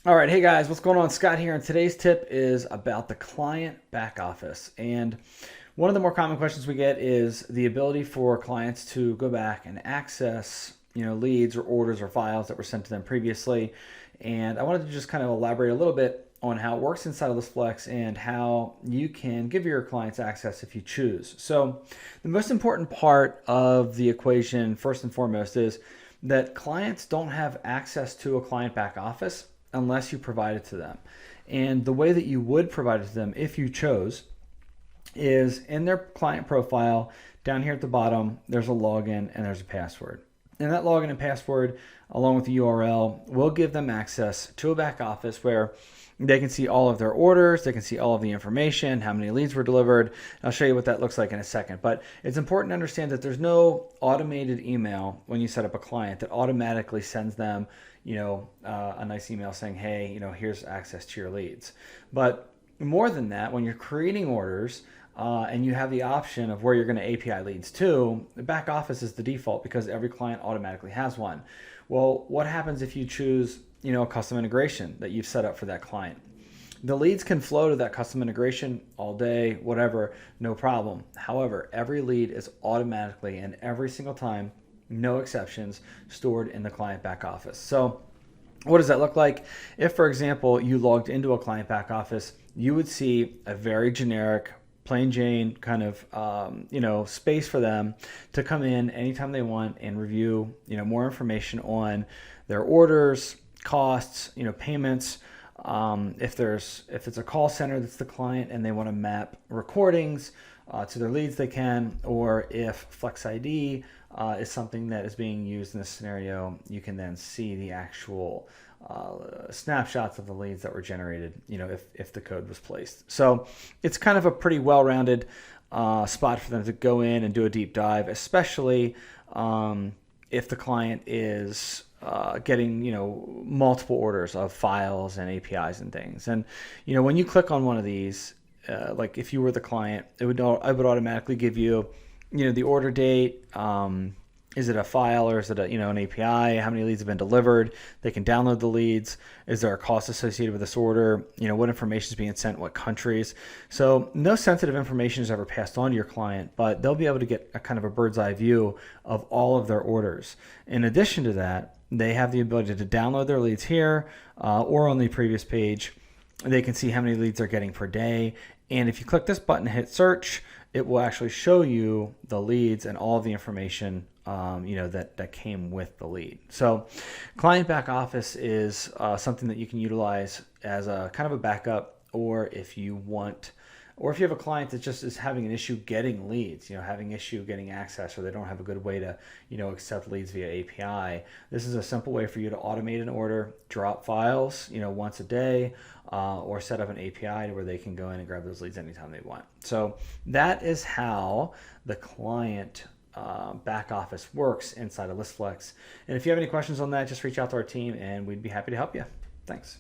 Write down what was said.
All right, hey guys, what's going on? Scott here, and today's tip is about the client back office. And one of the more common questions we get is the ability for clients to go back and access, leads or orders or files that were sent to them previously. And I wanted to just kind of elaborate a little bit on how it works inside of Listflex and how you can give your clients access if you choose. So the most important part of the equation, first and foremost, is that clients don't have access to a client back office unless you provide it to them. And the way that you would provide it to them if you chose is in their client profile. Down here at the bottom, there's a login and there's a password. And that login and password, along with the URL, will give them access to a back office where they can see all of their orders, they can see all of the information, how many leads were delivered. I'll show you what that looks like in a second. But it's important to understand that there's no automated email when you set up a client that automatically sends them, a nice email saying, hey, here's access to your leads. But more than that, when you're creating orders, and you have the option of where you're going to API leads to, the back office is the default because every client automatically has one. Well, what happens if you choose, a custom integration that you've set up for that client? The leads can flow to that custom integration all day, whatever, no problem. However, every lead is automatically and every single time, no exceptions, stored in the client back office. So what does that look like? If, for example, you logged into a client back office, you would see a very generic plain Jane kind of space for them to come in anytime they want and review more information on their orders, costs, payments. If it's a call center that's the client and they want to map recordings to their leads, they can. Or if Flex ID is something that is being used in this scenario, you can then see the actual snapshots of the leads that were generated, if the code was placed. So it's kind of a pretty well-rounded spot for them to go in and do a deep dive, especially if the client is getting multiple orders of files and APIs and things. And when you click on one of these, like if you were the client, I would automatically give you the order date. Is it a file or is it an API? How many leads have been delivered? They can download the leads. Is there a cost associated with this order? What information is being sent, what countries? So no sensitive information is ever passed on to your client, but they'll be able to get a kind of a bird's eye view of all of their orders. In addition to that, they have the ability to download their leads here or on the previous page. They can see how many leads they're getting per day. And if you click this button and hit search, it will actually show you the leads and all of the information that came with the lead. So client back office is something that you can utilize as a kind of a backup, or if you have a client that just is having an issue getting leads, having issue getting access, or they don't have a good way to, accept leads via API. This is a simple way for you to automate an order, drop files, once a day, or set up an API to where they can go in and grab those leads anytime they want. So that is how the client back office works inside of Listflex. And if you have any questions on that, just reach out to our team and we'd be happy to help you. Thanks.